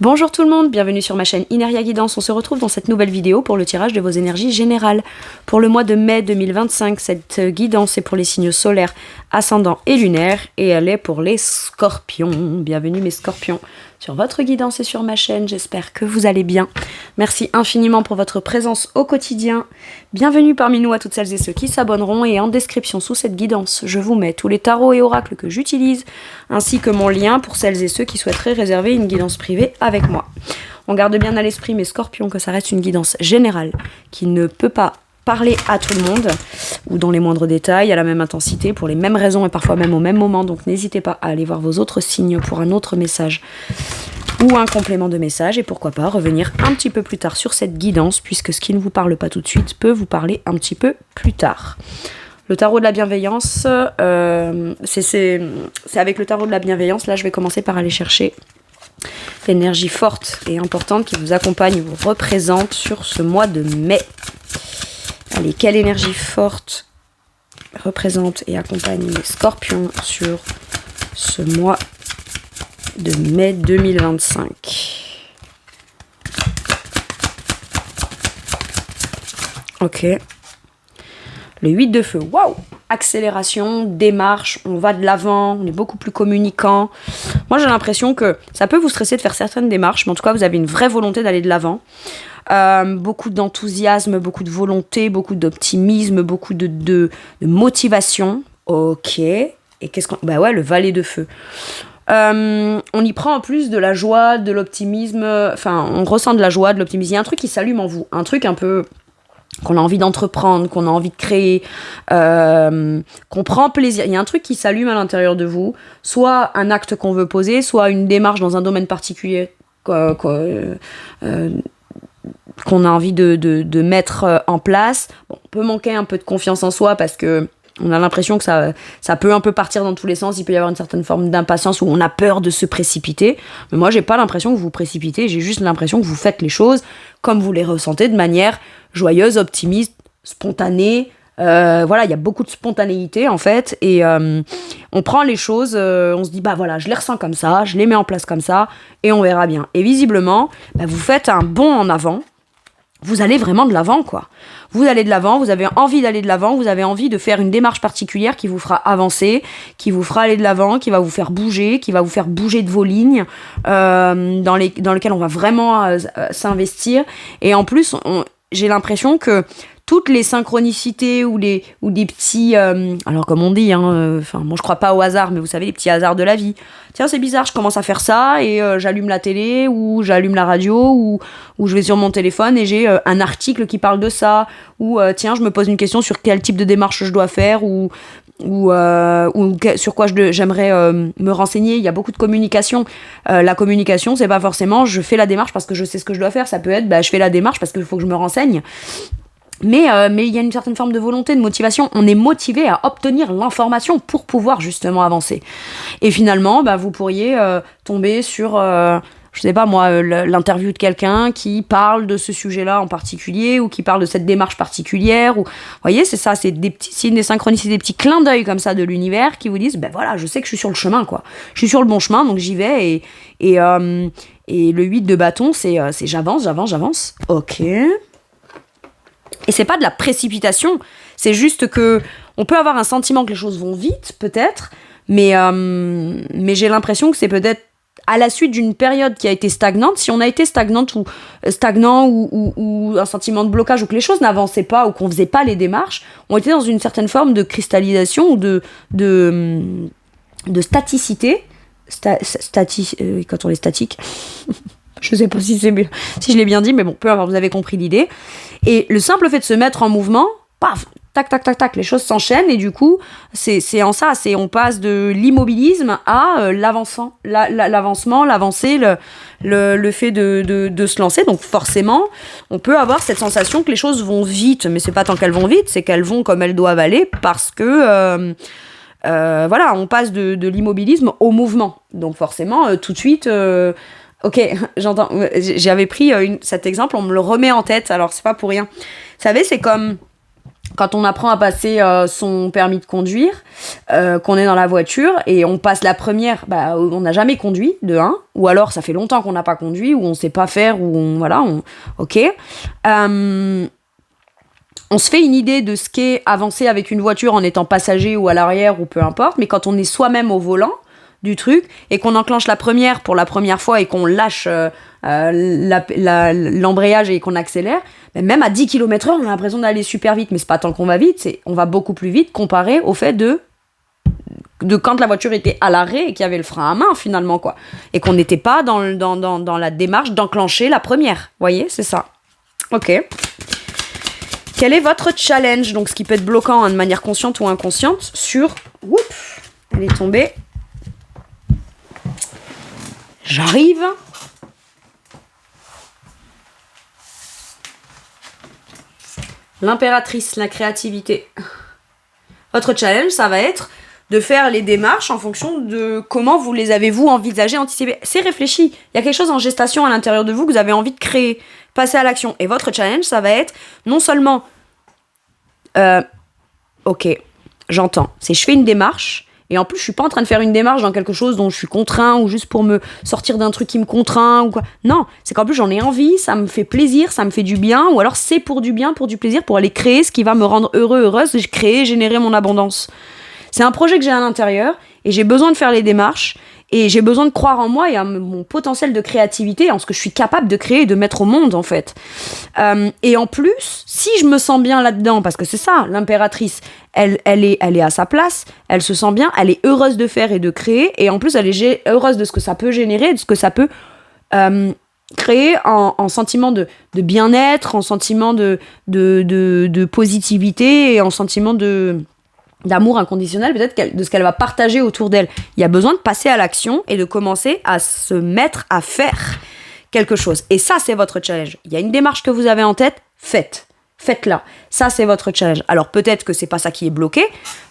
Bonjour tout le monde, bienvenue sur ma chaîne Ineria Guidance. On se retrouve dans cette nouvelle vidéo pour le tirage de vos énergies générales. Pour le mois de mai 2025, cette guidance est pour les signes solaires, ascendants et lunaires et elle est pour les scorpions. Bienvenue mes scorpions sur votre guidance et sur ma chaîne, j'espère que vous allez bien. Merci infiniment pour votre présence au quotidien. Bienvenue parmi nous à toutes celles et ceux qui s'abonneront et en description sous cette guidance, je vous mets tous les tarots et oracles que j'utilise ainsi que mon lien pour celles et ceux qui souhaiteraient réserver une guidance privée avec moi. On garde bien à l'esprit mes scorpions que ça reste une guidance générale qui ne peut pas parler à tout le monde ou dans les moindres détails, à la même intensité, pour les mêmes raisons et parfois même au même moment. Donc n'hésitez pas à aller voir vos autres signes pour un autre message ou un complément de message et pourquoi pas revenir un petit peu plus tard sur cette guidance puisque ce qui ne vous parle pas tout de suite peut vous parler un petit peu plus tard. Le tarot de la bienveillance, c'est avec le tarot de la bienveillance, là je vais commencer par aller chercher l'énergie forte et importante qui vous accompagne, vous représente sur ce mois de mai. Allez, quelle énergie forte représente et accompagne les scorpions sur ce mois de mai 2025. Ok. Le 8 de feu, waouh! Accélération, démarche, on va de l'avant, on est beaucoup plus communicant. Moi j'ai l'impression que ça peut vous stresser de faire certaines démarches, mais en tout cas vous avez une vraie volonté d'aller de l'avant. Beaucoup d'enthousiasme, beaucoup de volonté, beaucoup d'optimisme, beaucoup de motivation. Ok. Et qu'est-ce qu'on... Bah ouais, le valet de feu. On y prend en plus de la joie, de l'optimisme. Enfin, on ressent de la joie, de l'optimisme. Il y a un truc qui s'allume en vous. Un truc un peu... qu'on a envie d'entreprendre, qu'on a envie de créer, qu'on prend plaisir. Il y a un truc qui s'allume à l'intérieur de vous. Soit un acte qu'on veut poser, soit une démarche dans un domaine particulier qu'on a envie de mettre en place. Bon, on peut manquer un peu de confiance en soi parce que on a l'impression que ça peut un peu partir dans tous les sens. Il peut y avoir une certaine forme d'impatience où on a peur de se précipiter. Mais moi, j'ai pas l'impression que vous vous précipitez. J'ai juste l'impression que vous faites les choses comme vous les ressentez, de manière joyeuse, optimiste, spontanée. Voilà, il y a beaucoup de spontanéité en fait. Et on prend les choses, on se dit, bah voilà, je les ressens comme ça, je les mets en place comme ça, et on verra bien. Et visiblement, bah, vous faites un bond en avant. Vous allez vraiment de l'avant, quoi. Vous allez de l'avant, vous avez envie d'aller de l'avant, vous avez envie de faire une démarche particulière qui vous fera avancer, qui vous fera aller de l'avant, qui va vous faire bouger de vos lignes, dans lesquelles on va vraiment s'investir. Et en plus, j'ai l'impression que toutes les synchronicités ou des petits... alors comme on dit, moi je crois pas au hasard, mais vous savez, les petits hasards de la vie. Tiens, c'est bizarre, je commence à faire ça et j'allume la télé ou j'allume la radio ou je vais sur mon téléphone et j'ai un article qui parle de ça. Ou tiens, je me pose une question sur quel type de démarche je dois faire ou sur quoi j'aimerais me renseigner. Il y a beaucoup de communication. La communication, c'est pas forcément je fais la démarche parce que je sais ce que je dois faire. Ça peut être je fais la démarche parce qu'il faut que je me renseigne. Mais il y a une certaine forme de volonté, de motivation. On est motivé à obtenir l'information pour pouvoir justement avancer. Et finalement, vous pourriez tomber sur, je sais pas moi, l'interview de quelqu'un qui parle de ce sujet-là en particulier ou qui parle de cette démarche particulière. Vous voyez, c'est ça, c'est des synchronicités, des petits clins d'œil comme ça de l'univers qui vous disent, voilà, je sais que je suis sur le chemin, quoi. Je suis sur le bon chemin, donc j'y vais. Et le 8 de bâton, c'est j'avance. Ok. Et c'est pas de la précipitation, c'est juste que on peut avoir un sentiment que les choses vont vite, peut-être, mais j'ai l'impression que c'est peut-être à la suite d'une période qui a été stagnante. Si on a été stagnant ou un sentiment de blocage ou que les choses n'avançaient pas ou qu'on faisait pas les démarches, on était dans une certaine forme de cristallisation ou de staticité. Quand on est statique... Je sais pas si je l'ai bien dit, mais bon, peu importe, vous avez compris l'idée. Et le simple fait de se mettre en mouvement, paf, tac, tac, tac, tac, les choses s'enchaînent et du coup, c'est en ça, on passe de l'immobilisme à l'avancement, l'avancée, le fait de se lancer. Donc forcément, on peut avoir cette sensation que les choses vont vite, mais c'est pas tant qu'elles vont vite, c'est qu'elles vont comme elles doivent aller parce que... voilà, on passe de l'immobilisme au mouvement. Donc forcément, tout de suite... Ok, j'entends. J'avais pris cet exemple, on me le remet en tête, alors c'est pas pour rien. Vous savez, c'est comme quand on apprend à passer son permis de conduire, qu'on est dans la voiture et on passe la première, on n'a jamais conduit, de 1, ou alors ça fait longtemps qu'on n'a pas conduit, ou on sait pas faire, ok. On se fait une idée de ce qu'est avancer avec une voiture en étant passager ou à l'arrière ou peu importe, mais quand on est soi-même au volant du truc et qu'on enclenche la première pour la première fois et qu'on lâche l'embrayage et qu'on accélère, même à 10 km/h, on a l'impression d'aller super vite, mais c'est pas tant qu'on va vite, on va beaucoup plus vite comparé au fait de quand la voiture était à l'arrêt et qu'il y avait le frein à main finalement, quoi. Et qu'on n'était pas dans la démarche d'enclencher la première. Vous voyez, c'est ça. Ok. Quel est votre challenge? Donc, ce qui peut être bloquant de manière consciente ou inconsciente sur... Oups, elle est tombée. J'arrive. L'impératrice, la créativité. Votre challenge, ça va être de faire les démarches en fonction de comment vous les avez-vous envisagées, anticipées. C'est réfléchi. Il y a quelque chose en gestation à l'intérieur de vous que vous avez envie de créer. Passer à l'action. Et votre challenge, ça va être non seulement... ok, j'entends. C'est je fais une démarche... Et en plus, je suis pas en train de faire une démarche dans quelque chose dont je suis contraint ou juste pour me sortir d'un truc qui me contraint ou quoi. Non, c'est qu'en plus, j'en ai envie, ça me fait plaisir, ça me fait du bien, ou alors c'est pour du bien, pour du plaisir, pour aller créer ce qui va me rendre heureux, heureuse, créer, générer mon abondance. C'est un projet que j'ai à l'intérieur et j'ai besoin de faire les démarches et j'ai besoin de croire en moi et en mon potentiel de créativité, en ce que je suis capable de créer et de mettre au monde, en fait. Et en plus, si je me sens bien là-dedans, parce que c'est ça, l'impératrice, elle est à sa place, elle se sent bien, elle est heureuse de faire et de créer, et en plus, elle est heureuse de ce que ça peut générer, de ce que ça peut créer en sentiment de bien-être, en sentiment de positivité et en sentiment d'amour inconditionnel, peut-être de ce qu'elle va partager autour d'elle. Il y a besoin de passer à l'action et de commencer à se mettre à faire quelque chose. Et ça, c'est votre challenge. Il y a une démarche que vous avez en tête, faites-la. Ça, c'est votre challenge. Alors, peut-être que c'est pas ça qui est bloqué,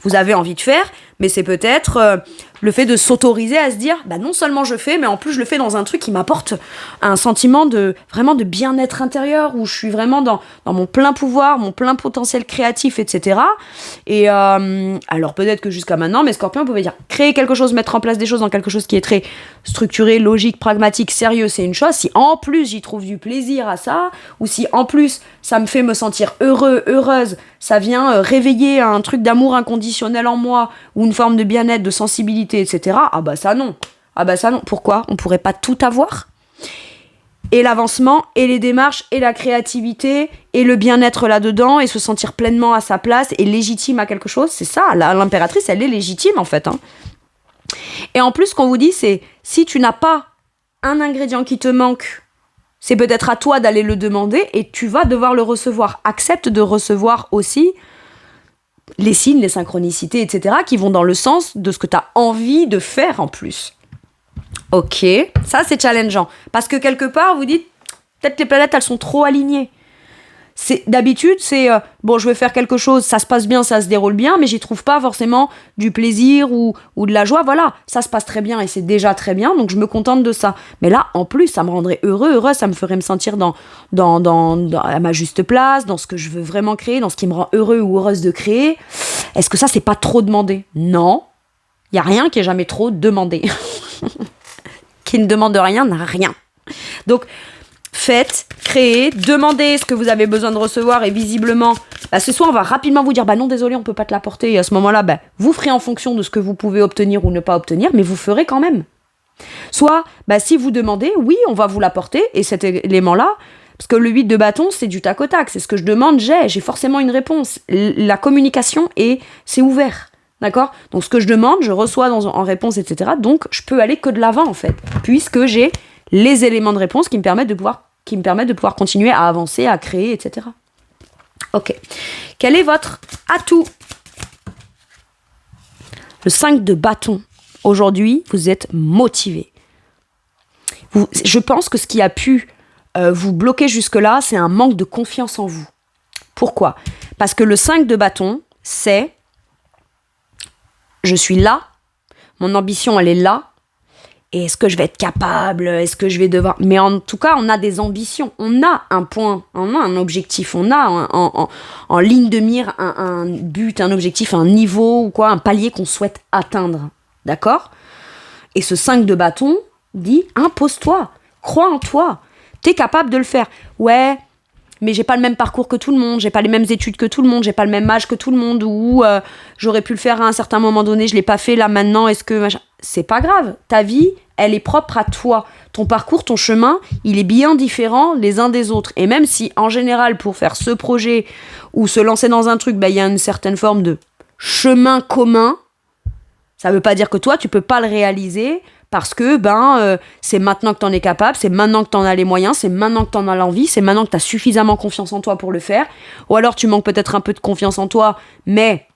vous avez envie de faire, mais c'est peut-être le fait de s'autoriser à se dire, non seulement je fais, mais en plus je le fais dans un truc qui m'apporte un sentiment vraiment de bien-être intérieur, où je suis vraiment dans mon plein pouvoir, mon plein potentiel créatif, etc. Et alors peut-être que jusqu'à maintenant, mes scorpions pouvaient dire, créer quelque chose, mettre en place des choses dans quelque chose qui est très structuré, logique, pragmatique, sérieux, c'est une chose. Si en plus j'y trouve du plaisir à ça, ou si en plus ça me fait me sentir heureux, heureuse, ça vient réveiller un truc d'amour inconditionnel en moi, ou une forme de bien-être, de sensibilité, etc. Ça non. Pourquoi? On pourrait pas tout avoir? Et l'avancement, et les démarches, et la créativité, et le bien-être là-dedans, et se sentir pleinement à sa place, et légitime à quelque chose, c'est ça. L'impératrice, elle est légitime, en fait. Et en plus, ce qu'on vous dit, c'est, si tu n'as pas un ingrédient qui te manque, c'est peut-être à toi d'aller le demander, et tu vas devoir le recevoir. Accepte de recevoir aussi les signes, les synchronicités, etc., qui vont dans le sens de ce que tu as envie de faire en plus. Ok, ça c'est challengeant. Parce que quelque part, vous dites, peut-être les planètes, elles sont trop alignées. D'habitude, je vais faire quelque chose, ça se passe bien, ça se déroule bien, mais j'y trouve pas forcément du plaisir ou de la joie. Voilà, ça se passe très bien et c'est déjà très bien, donc je me contente de ça. Mais là, en plus, ça me rendrait heureuse, ça me ferait me sentir à ma juste place, dans ce que je veux vraiment créer, dans ce qui me rend heureux ou heureuse de créer. Est-ce que ça, c'est pas trop demandé? Non, il y a rien qui est jamais trop demandé. Qui ne demande rien n'a rien. Donc, faites, créez, demandez ce que vous avez besoin de recevoir, et visiblement, ce soir on va rapidement vous dire non, désolé, on peut pas te l'apporter, et à ce moment-là, vous ferez en fonction de ce que vous pouvez obtenir ou ne pas obtenir, mais vous ferez quand même. Soit, si vous demandez, oui, on va vous l'apporter, et cet élément-là, parce que le 8 de bâton, c'est du tac au tac, c'est ce que je demande, j'ai forcément une réponse. La communication, c'est ouvert. D'accord? Donc ce que je demande, je reçois en réponse, etc. Donc je peux aller que de l'avant, en fait, puisque j'ai les éléments de réponse qui me permettent de pouvoir continuer à avancer, à créer, etc. Ok. Quel est votre atout? Le 5 de bâton. Aujourd'hui, vous êtes motivé. Je pense que ce qui a pu vous bloquer jusque-là, c'est un manque de confiance en vous. Pourquoi? Parce que le 5 de bâton, c'est je suis là, mon ambition, elle est là, Et est-ce que je vais être capable? Est-ce que je vais devoir... Mais en tout cas, on a des ambitions. On a un point, on a un objectif. On a en ligne de mire un but, un objectif, un niveau ou quoi, un palier qu'on souhaite atteindre. D'accord? Et ce 5 de bâton dit, impose-toi. Crois en toi. T'es capable de le faire. Ouais, mais j'ai pas le même parcours que tout le monde, j'ai pas les mêmes études que tout le monde, j'ai pas le même âge que tout le monde, ou j'aurais pu le faire à un certain moment donné, je l'ai pas fait, là maintenant, est-ce que... C'est pas grave, ta vie, elle est propre à toi. Ton parcours, ton chemin, il est bien différent les uns des autres. Et même si, en général, pour faire ce projet ou se lancer dans un truc, il y a une certaine forme de chemin commun, ça veut pas dire que toi, tu peux pas le réaliser parce que c'est maintenant que t'en es capable, c'est maintenant que t'en as les moyens, c'est maintenant que t'en as l'envie, c'est maintenant que t'as suffisamment confiance en toi pour le faire. Ou alors tu manques peut-être un peu de confiance en toi, mais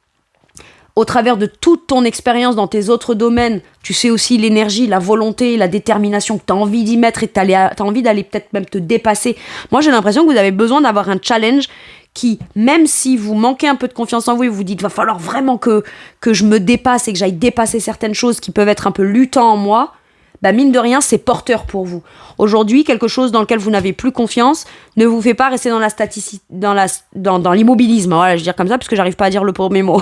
au travers de toute ton expérience dans tes autres domaines, tu sais aussi l'énergie, la volonté, la détermination que tu as envie d'y mettre et tu as envie d'aller peut-être même te dépasser. Moi, j'ai l'impression que vous avez besoin d'avoir un challenge qui, même si vous manquez un peu de confiance en vous et vous dites, va falloir vraiment que je me dépasse et que j'aille dépasser certaines choses qui peuvent être un peu luttants en moi, mine de rien, c'est porteur pour vous. Aujourd'hui, quelque chose dans lequel vous n'avez plus confiance ne vous fait pas rester dans la statistique, dans l'immobilisme. Voilà, je veux dire comme ça, parce que j'arrive pas à dire le premier mot.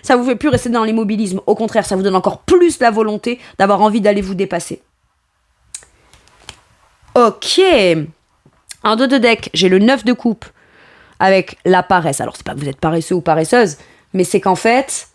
Ça vous fait plus rester dans l'immobilisme. Au contraire, ça vous donne encore plus la volonté d'avoir envie d'aller vous dépasser. Ok. En dos de deck, j'ai le 9 de coupe avec la paresse. Alors, c'est pas que vous êtes paresseux ou paresseuse, mais c'est qu'en fait,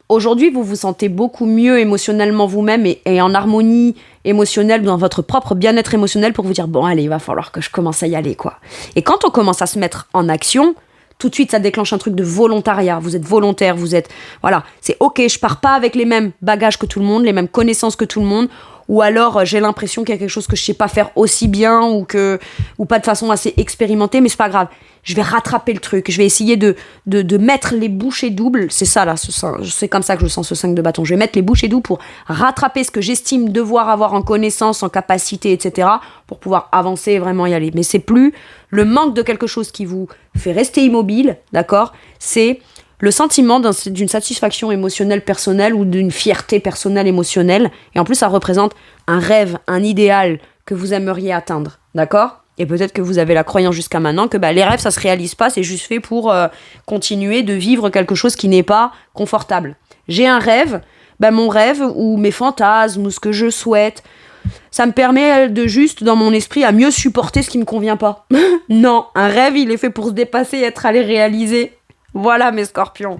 aujourd'hui, vous vous sentez beaucoup mieux émotionnellement vous-même et en harmonie émotionnelle, dans votre propre bien-être émotionnel pour vous dire, bon, allez, il va falloir que je commence à y aller, quoi. Et quand on commence à se mettre en action, tout de suite, ça déclenche un truc de volontariat. Vous êtes volontaire, vous êtes... Voilà, c'est ok, je pars pas avec les mêmes bagages que tout le monde, les mêmes connaissances que tout le monde, ou alors j'ai l'impression qu'il y a quelque chose que je sais pas faire aussi bien, ou pas de façon assez expérimentée, mais c'est pas grave. Je vais rattraper le truc, je vais essayer de mettre les bouchées doubles, c'est ça là, c'est comme ça que je sens ce 5 de bâton. Je vais mettre les bouchées doubles pour rattraper ce que j'estime devoir avoir en connaissance, en capacité, etc., pour pouvoir avancer et vraiment y aller. Mais c'est plus le manque de quelque chose qui vous fait rester immobile, d'accord ? C'est le sentiment d'une satisfaction émotionnelle personnelle ou d'une fierté personnelle émotionnelle. Et en plus, ça représente un rêve, un idéal que vous aimeriez atteindre, d'accord ? Et peut-être que vous avez la croyance jusqu'à maintenant que les rêves, ça se réalise pas, c'est juste fait pour continuer de vivre quelque chose qui n'est pas confortable. J'ai un rêve, mon rêve ou mes fantasmes ou ce que je souhaite, ça me permet de juste, dans mon esprit, à mieux supporter ce qui me convient pas. Non, un rêve, il est fait pour se dépasser et être allé réaliser. Voilà mes scorpions.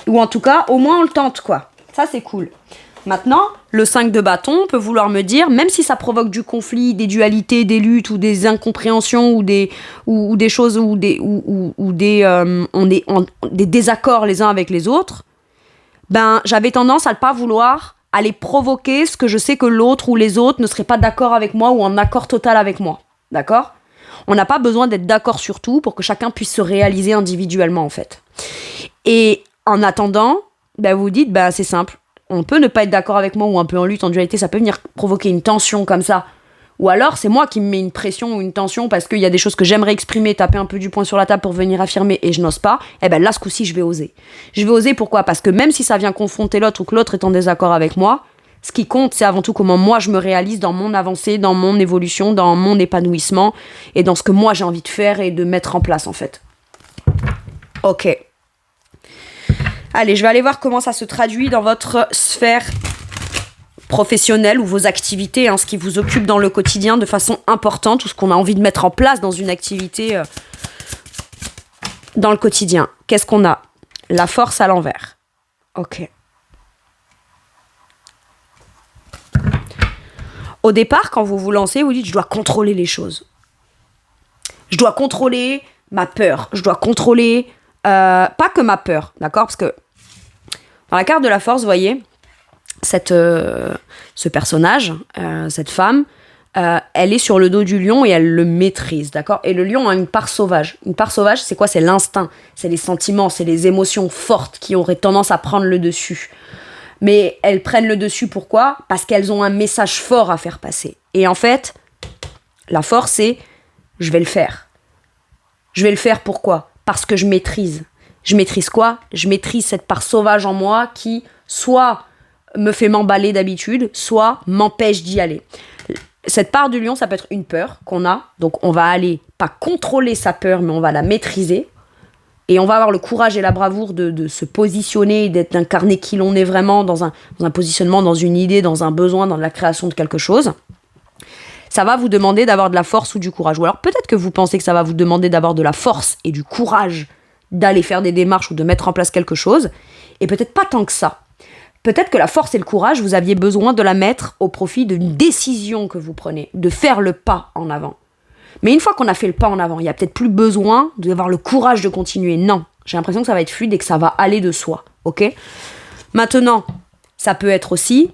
Ou en tout cas, au moins on le tente, quoi. Ça, c'est cool. Maintenant, le 5 de bâton peut vouloir me dire, même si ça provoque du conflit, des dualités, des luttes ou des incompréhensions ou des choses ou des désaccords les uns avec les autres, j'avais tendance à ne pas vouloir aller provoquer ce que je sais que l'autre ou les autres ne seraient pas d'accord avec moi ou en accord total avec moi. D'accord ? On n'a pas besoin d'être d'accord sur tout pour que chacun puisse se réaliser individuellement, en fait. Et en attendant, vous dites, c'est simple. On peut ne pas être d'accord avec moi ou un peu en lutte, en dualité, ça peut venir provoquer une tension comme ça. Ou alors, c'est moi qui me mets une pression ou une tension parce qu'il y a des choses que j'aimerais exprimer, taper un peu du poing sur la table pour venir affirmer et je n'ose pas. Là, ce coup-ci, je vais oser. Je vais oser, pourquoi ? Parce que même si ça vient confronter l'autre ou que l'autre est en désaccord avec moi, ce qui compte, c'est avant tout comment moi je me réalise dans mon avancée, dans mon évolution, dans mon épanouissement et dans ce que moi j'ai envie de faire et de mettre en place, en fait. Ok. Allez, je vais aller voir comment ça se traduit dans votre sphère professionnelle ou vos activités, ce qui vous occupe dans le quotidien de façon importante, ou ce qu'on a envie de mettre en place dans une activité dans le quotidien. Qu'est-ce qu'on a ? La force à l'envers. Ok. Au départ, quand vous vous lancez, vous dites « je dois contrôler les choses ». Je dois contrôler ma peur. Je dois contrôler... pas que ma peur, d'accord ? Parce que dans la carte de la force, vous voyez, ce personnage, cette femme, elle est sur le dos du lion et elle le maîtrise, d'accord ? Et le lion a une part sauvage. Une part sauvage, c'est quoi ? C'est l'instinct, c'est les sentiments, c'est les émotions fortes qui auraient tendance à prendre le dessus. Mais elles prennent le dessus, pourquoi ? Parce qu'elles ont un message fort à faire passer. Et en fait, la force, c'est « je vais le faire ». Je vais le faire pourquoi ? Parce que je maîtrise. Je maîtrise quoi? Je maîtrise cette part sauvage en moi qui soit me fait m'emballer d'habitude, soit m'empêche d'y aller. Cette part du lion, ça peut être une peur qu'on a. Donc on va aller, pas contrôler sa peur, mais on va la maîtriser. Et on va avoir le courage et la bravoure de se positionner, d'incarner qui l'on est vraiment dans un positionnement, dans une idée, dans un besoin, dans la création de quelque chose. Ça va vous demander d'avoir de la force ou du courage. Ou alors peut-être que vous pensez que ça va vous demander d'avoir de la force et du courage d'aller faire des démarches ou de mettre en place quelque chose. Et peut-être pas tant que ça. Peut-être que la force et le courage, vous aviez besoin de la mettre au profit d'une décision que vous prenez, de faire le pas en avant. Mais une fois qu'on a fait le pas en avant, il n'y a peut-être plus besoin d'avoir le courage de continuer. Non, j'ai l'impression que ça va être fluide et que ça va aller de soi. Ok ? Maintenant, ça peut être aussi,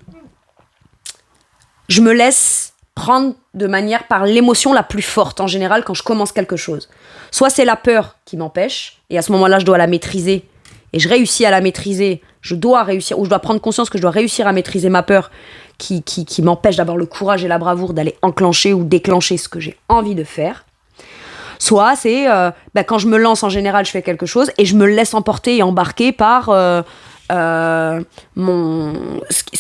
je me laisse prendre de manière par l'émotion la plus forte en général quand je commence quelque chose. Soit c'est la peur qui m'empêche, et à ce moment-là, je dois la maîtriser, et je réussis à la maîtriser, je dois réussir, ou je dois prendre conscience que je dois réussir à maîtriser ma peur qui m'empêche d'avoir le courage et la bravoure d'aller enclencher ou déclencher ce que j'ai envie de faire. Soit c'est quand je me lance en général, je fais quelque chose et je me laisse emporter et embarquer par ce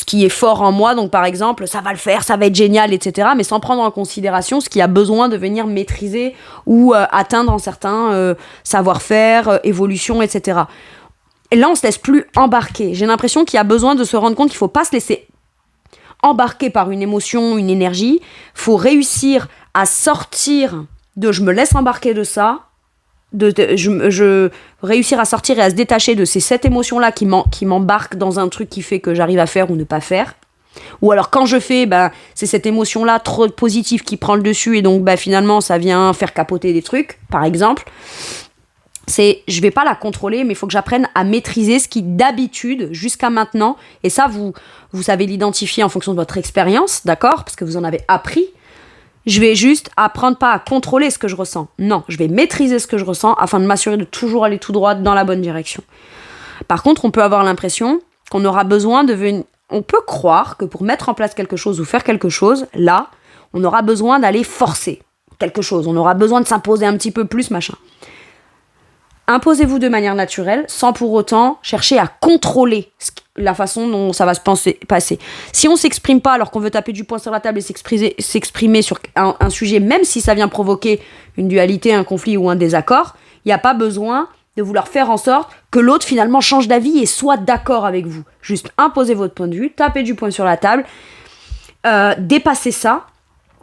qui est fort en moi. Donc par exemple, ça va le faire, ça va être génial, etc. Mais sans prendre en considération ce qui a besoin de venir maîtriser ou atteindre un certain savoir-faire, évolution, etc. Et là, on se laisse plus embarquer. J'ai l'impression qu'il y a besoin de se rendre compte qu'il faut pas se laisser embarquer par une émotion, une énergie. Faut réussir à sortir de je me laisse embarquer de ça, je réussir à sortir et à se détacher de cette émotion-là qui m'embarque dans un truc qui fait que j'arrive à faire ou ne pas faire. Ou alors quand je fais, c'est cette émotion-là trop positive qui prend le dessus et donc finalement ça vient faire capoter des trucs, par exemple. Je vais pas la contrôler, mais il faut que j'apprenne à maîtriser ce qui, d'habitude, jusqu'à maintenant, et ça, vous savez l'identifier en fonction de votre expérience, d'accord ? Parce que vous en avez appris. Je vais juste apprendre pas à contrôler ce que je ressens. Non, je vais maîtriser ce que je ressens afin de m'assurer de toujours aller tout droit dans la bonne direction. Par contre, on peut avoir l'impression qu'on aura besoin on peut croire que pour mettre en place quelque chose ou faire quelque chose, là, on aura besoin d'aller forcer quelque chose. On aura besoin de s'imposer un petit peu plus, machin. Imposez-vous de manière naturelle, sans pour autant chercher à contrôler la façon dont ça va se passer. Si on s'exprime pas alors qu'on veut taper du poing sur la table et s'exprimer sur un sujet, même si ça vient provoquer une dualité, un conflit ou un désaccord, il n'y a pas besoin de vouloir faire en sorte que l'autre finalement change d'avis et soit d'accord avec vous. Juste imposez votre point de vue, tapez du poing sur la table, dépassez ça,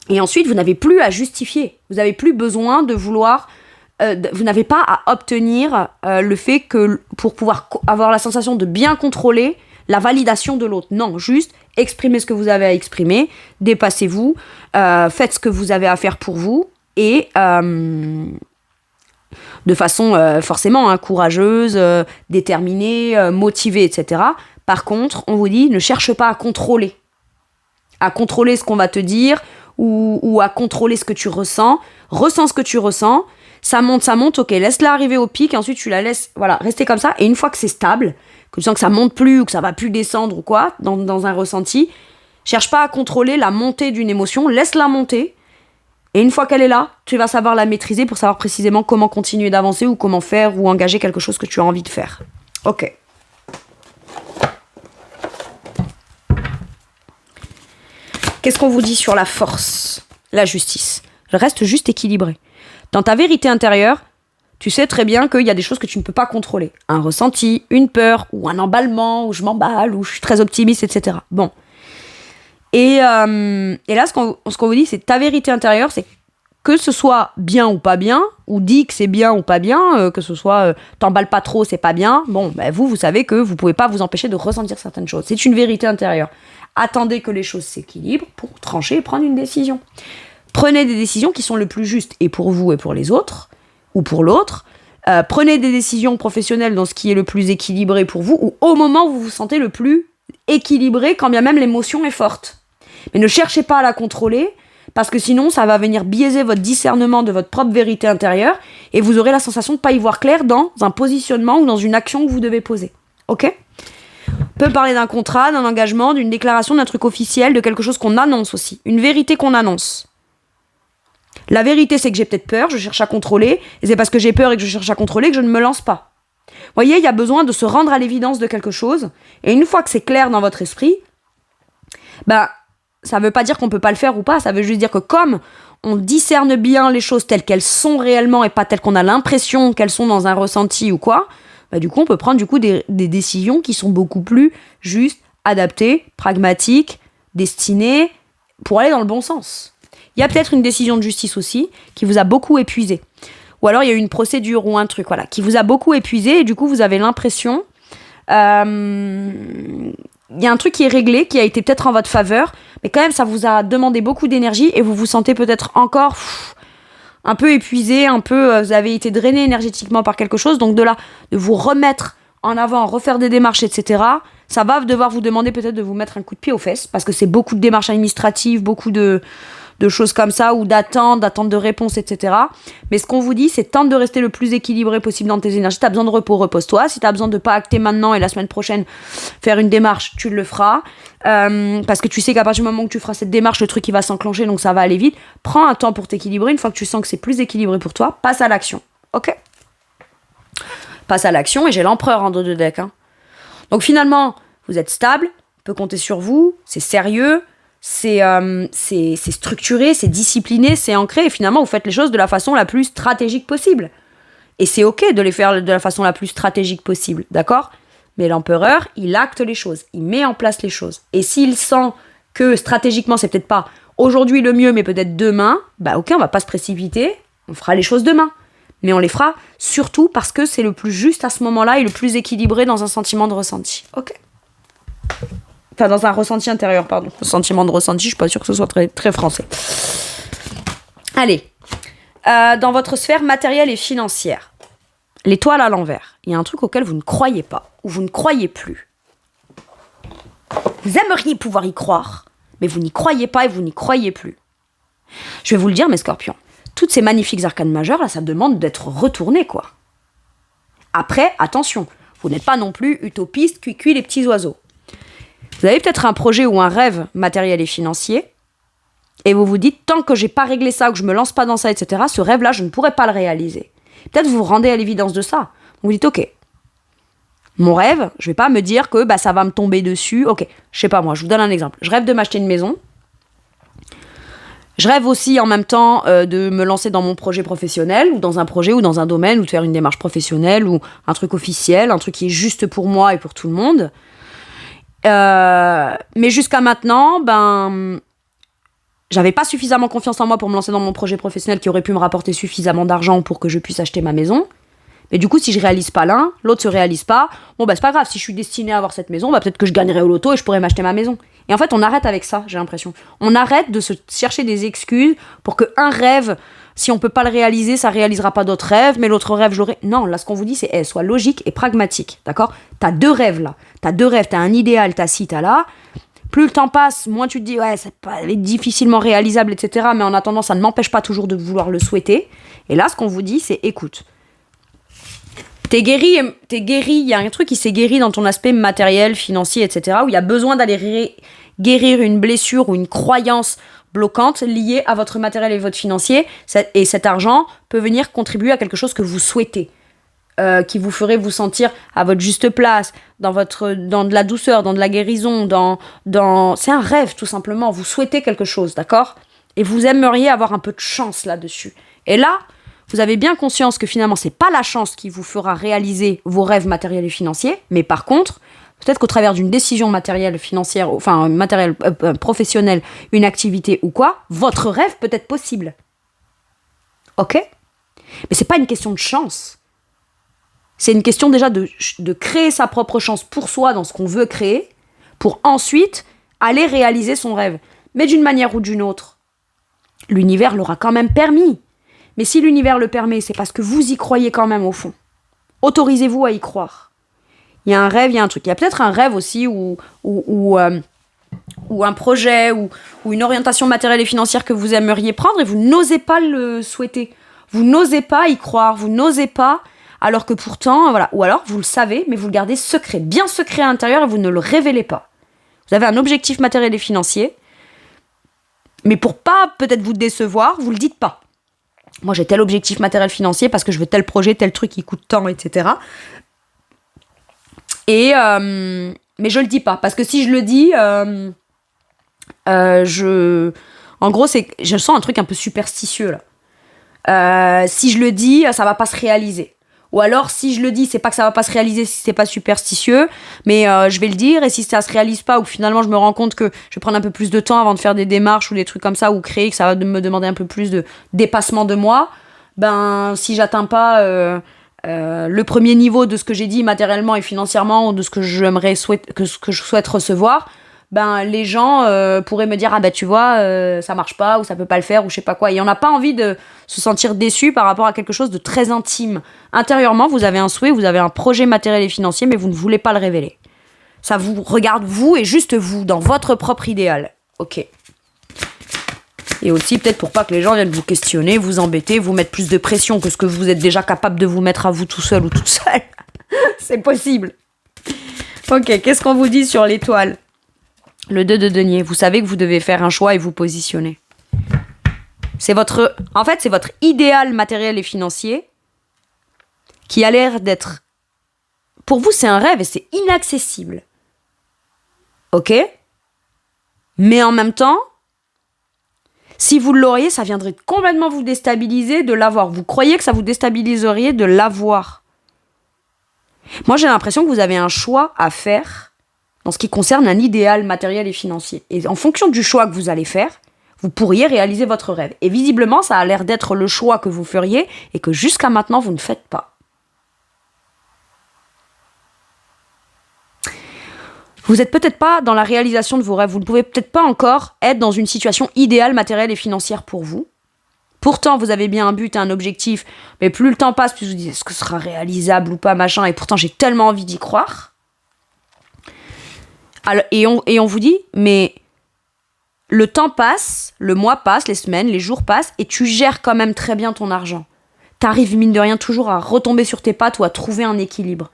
et ensuite vous n'avez plus à justifier. Vous n'avez plus besoin de vouloir... vous n'avez pas à obtenir le fait que pour pouvoir avoir la sensation de bien contrôler la validation de l'autre. Non, juste exprimez ce que vous avez à exprimer, dépassez-vous, faites ce que vous avez à faire pour vous et de façon forcément courageuse, déterminée, motivée, etc. Par contre, on vous dit, ne cherche pas à contrôler ce qu'on va te dire ou à contrôler ce que tu ressens. Ressens ce que tu ressens. Ça monte, ok, laisse-la arriver au pic, et ensuite tu la laisses, rester comme ça, et une fois que c'est stable, que tu sens que ça monte plus, ou que ça va plus descendre, ou quoi, dans un ressenti, cherche pas à contrôler la montée d'une émotion, laisse-la monter, et une fois qu'elle est là, tu vas savoir la maîtriser pour savoir précisément comment continuer d'avancer, ou comment faire, ou engager quelque chose que tu as envie de faire. Ok. Qu'est-ce qu'on vous dit sur la force, la justice ? Reste juste équilibré. Dans ta vérité intérieure, tu sais très bien qu'il y a des choses que tu ne peux pas contrôler. Un ressenti, une peur, ou un emballement, ou je m'emballe, ou je suis très optimiste, etc. Bon. Et là, ce qu'on vous dit, c'est ta vérité intérieure, c'est que ce soit bien ou pas bien, ou dit que c'est bien ou pas bien, que ce soit t'emballes pas trop, c'est pas bien. Bon, vous savez que vous pouvez pas vous empêcher de ressentir certaines choses. C'est une vérité intérieure. Attendez que les choses s'équilibrent pour trancher et prendre une décision. Prenez des décisions qui sont le plus justes, et pour vous et pour les autres, ou pour l'autre. Prenez des décisions professionnelles dans ce qui est le plus équilibré pour vous, ou au moment où vous vous sentez le plus équilibré, quand bien même l'émotion est forte. Mais ne cherchez pas à la contrôler, parce que sinon, ça va venir biaiser votre discernement de votre propre vérité intérieure, et vous aurez la sensation de ne pas y voir clair dans un positionnement ou dans une action que vous devez poser. Ok ? On peut parler d'un contrat, d'un engagement, d'une déclaration, d'un truc officiel, de quelque chose qu'on annonce aussi. Une vérité qu'on annonce. La vérité, c'est que j'ai peut-être peur, je cherche à contrôler, et c'est parce que j'ai peur et que je cherche à contrôler que je ne me lance pas. voyez, il y a besoin de se rendre à l'évidence de quelque chose. Et une fois que c'est clair dans votre esprit, ça veut pas dire qu'on peut pas le faire ou pas. Ça veut juste dire que comme on discerne bien les choses telles qu'elles sont réellement et pas telles qu'on a l'impression qu'elles sont dans un ressenti ou quoi, du coup, on peut prendre des décisions qui sont beaucoup plus justes, adaptées, pragmatiques, destinées pour aller dans le bon sens. Il y a peut-être une décision de justice aussi qui vous a beaucoup épuisé. Ou alors, il y a eu une procédure ou un truc qui vous a beaucoup épuisé et du coup, vous avez l'impression... il y a un truc qui est réglé, qui a été peut-être en votre faveur, mais quand même, ça vous a demandé beaucoup d'énergie et vous vous sentez peut-être encore un peu épuisé, vous avez été drainé énergétiquement par quelque chose, donc de vous remettre en avant, refaire des démarches, etc., ça va devoir vous demander peut-être de vous mettre un coup de pied aux fesses, parce que c'est beaucoup de démarches administratives, beaucoup de choses comme ça, ou d'attente de réponse, etc. Mais ce qu'on vous dit, c'est tente de rester le plus équilibré possible dans tes énergies. Si t'as besoin de repos, repose-toi. Si t'as besoin de pas acter maintenant et la semaine prochaine faire une démarche, tu le feras. Parce que tu sais qu'à partir du moment où tu feras cette démarche, le truc il va s'enclencher, donc ça va aller vite. Prends un temps pour t'équilibrer. Une fois que tu sens que c'est plus équilibré pour toi, passe à l'action. Ok ? Passe à l'action, et j'ai l'empereur en dos de deck. Donc finalement, vous êtes stable, on peut compter sur vous, c'est sérieux, c'est structuré, c'est discipliné, c'est ancré, et finalement vous faites les choses de la façon la plus stratégique possible. Et c'est ok de les faire de la façon la plus stratégique possible, d'accord ? Mais l'empereur, il acte les choses, il met en place les choses. Et s'il sent que stratégiquement c'est peut-être pas aujourd'hui le mieux, mais peut-être demain, ok, on va pas se précipiter, on fera les choses demain. Mais on les fera surtout parce que c'est le plus juste à ce moment-là et le plus équilibré dans un sentiment de ressenti. Ok ? Enfin, dans un ressenti intérieur, pardon. Le sentiment de ressenti, je suis pas sûre que ce soit très, très français. Allez. Dans votre sphère matérielle et financière, l'étoile à l'envers, il y a un truc auquel vous ne croyez pas, ou vous ne croyez plus. Vous aimeriez pouvoir y croire, mais vous n'y croyez pas et vous n'y croyez plus. Je vais vous le dire, mes scorpions. Toutes ces magnifiques arcanes majeures, là, ça demande d'être retourné, quoi. Après, attention, vous n'êtes pas non plus utopiste, cuicui les petits oiseaux. Vous avez peut-être un projet ou un rêve matériel et financier, et vous vous dites, tant que j'ai pas réglé ça, ou que je me lance pas dans ça, etc., ce rêve-là, je ne pourrais pas le réaliser. Peut-être vous vous rendez à l'évidence de ça. Vous dites, ok, mon rêve, je vais pas me dire que ça va me tomber dessus. Ok, je sais pas moi, je vous donne un exemple. Je rêve de m'acheter une maison. Je rêve aussi en même temps de me lancer dans mon projet professionnel, ou dans un projet, ou dans un domaine, ou de faire une démarche professionnelle, ou un truc officiel, un truc qui est juste pour moi et pour tout le monde. Mais jusqu'à maintenant, j'avais pas suffisamment confiance en moi pour me lancer dans mon projet professionnel qui aurait pu me rapporter suffisamment d'argent pour que je puisse acheter ma maison. Mais du coup, si je réalise pas l'un, l'autre se réalise pas. C'est pas grave, si je suis destinée à avoir cette maison, peut-être que je gagnerai au loto et je pourrais m'acheter ma maison. Et en fait, on arrête avec ça, j'ai l'impression. On arrête de se chercher des excuses pour qu'un rêve, si on peut pas le réaliser, ça réalisera pas d'autres rêves, mais l'autre rêve, je l'aurai. Non, là, ce qu'on vous dit, c'est sois logique et pragmatique, d'accord ? T'as deux rêves, là. T'as un idéal, t'as ci, t'as là. Plus le temps passe, moins tu te dis, ouais, ça peut être difficilement réalisable, etc. Mais en attendant, ça ne m'empêche pas toujours de vouloir le souhaiter. Et là, ce qu'on vous dit, c'est, écoute, t'es guéri, il y a un truc qui s'est guéri dans ton aspect matériel, financier, etc., où il y a besoin d'aller guérir une blessure ou une croyance bloquante liée à votre matériel et votre financier, et cet argent peut venir contribuer à quelque chose que vous souhaitez, qui vous ferait vous sentir à votre juste place, dans de la douceur, dans de la guérison, c'est un rêve tout simplement, vous souhaitez quelque chose, d'accord ? Et vous aimeriez avoir un peu de chance là-dessus. Et là, vous avez bien conscience que finalement, c'est pas la chance qui vous fera réaliser vos rêves matériels et financiers, mais par contre, peut-être qu'au travers d'une décision matérielle, financière, enfin matérielle, professionnelle, une activité ou quoi, votre rêve peut être possible. Ok ? Mais c'est pas une question de chance. C'est une question déjà de créer sa propre chance pour soi dans ce qu'on veut créer, pour ensuite aller réaliser son rêve. Mais d'une manière ou d'une autre, l'univers l'aura quand même permis. Mais si l'univers le permet, c'est parce que vous y croyez quand même au fond. Autorisez-vous à y croire. Il y a un rêve, il y a un truc. Il y a peut-être un rêve aussi ou un projet ou une orientation matérielle et financière que vous aimeriez prendre et vous n'osez pas le souhaiter. Vous n'osez pas y croire, vous n'osez pas, alors que pourtant, voilà. Ou alors, vous le savez, mais vous le gardez secret, bien secret à l'intérieur et vous ne le révélez pas. Vous avez un objectif matériel et financier, mais pour pas peut-être vous décevoir, vous le dites pas. Moi, j'ai tel objectif matériel financier parce que je veux tel projet, tel truc qui coûte tant, etc. Mais je le dis pas, parce que si je le dis, en gros, je sens un truc un peu superstitieux là. Si je le dis, ça va pas se réaliser. Ou alors, si je le dis, c'est pas que ça va pas se réaliser si c'est pas superstitieux, mais je vais le dire, et si ça se réalise pas, ou que finalement je me rends compte que je vais prendre un peu plus de temps avant de faire des démarches ou des trucs comme ça, ou créer, que ça va me demander un peu plus de dépassement de moi, ben, si j'atteins pas le premier niveau de ce que j'ai dit matériellement et financièrement, ou de ce que que je souhaite recevoir, ben les gens pourraient me dire ah ben tu vois ça marche pas ou ça peut pas le faire ou je sais pas quoi, et on n'a pas envie de se sentir déçu par rapport à quelque chose de très intime. Intérieurement vous avez un souhait, vous avez un projet matériel et financier, mais vous ne voulez pas le révéler. Ça vous regarde vous et juste vous, dans votre propre idéal. Ok. Et aussi peut-être pour pas que les gens viennent vous questionner, vous embêter, vous mettre plus de pression que ce que vous êtes déjà capable de vous mettre à vous tout seul ou toute seule. C'est possible. Ok, qu'est-ce qu'on vous dit sur l'étoile ? Le 2 de denier, vous savez que vous devez faire un choix et vous positionner. C'est votre idéal matériel et financier qui a l'air d'être... Pour vous, c'est un rêve et c'est inaccessible. Ok ? Mais en même temps, si vous l'auriez, ça viendrait complètement vous déstabiliser de l'avoir. Vous croyez que ça vous déstabiliserait de l'avoir. Moi, j'ai l'impression que vous avez un choix à faire dans ce qui concerne un idéal matériel et financier. Et en fonction du choix que vous allez faire, vous pourriez réaliser votre rêve. Et visiblement, ça a l'air d'être le choix que vous feriez et que jusqu'à maintenant, vous ne faites pas. Vous n'êtes peut-être pas dans la réalisation de vos rêves. Vous ne pouvez peut-être pas encore être dans une situation idéale matérielle et financière pour vous. Pourtant, vous avez bien un but et un objectif, mais plus le temps passe, plus vous dites est-ce que ce sera réalisable ou pas, machin, et pourtant j'ai tellement envie d'y croire. Alors, et on vous dit, mais le temps passe, le mois passe, les semaines, les jours passent, et tu gères quand même très bien ton argent. T'arrives mine de rien toujours à retomber sur tes pattes ou à trouver un équilibre.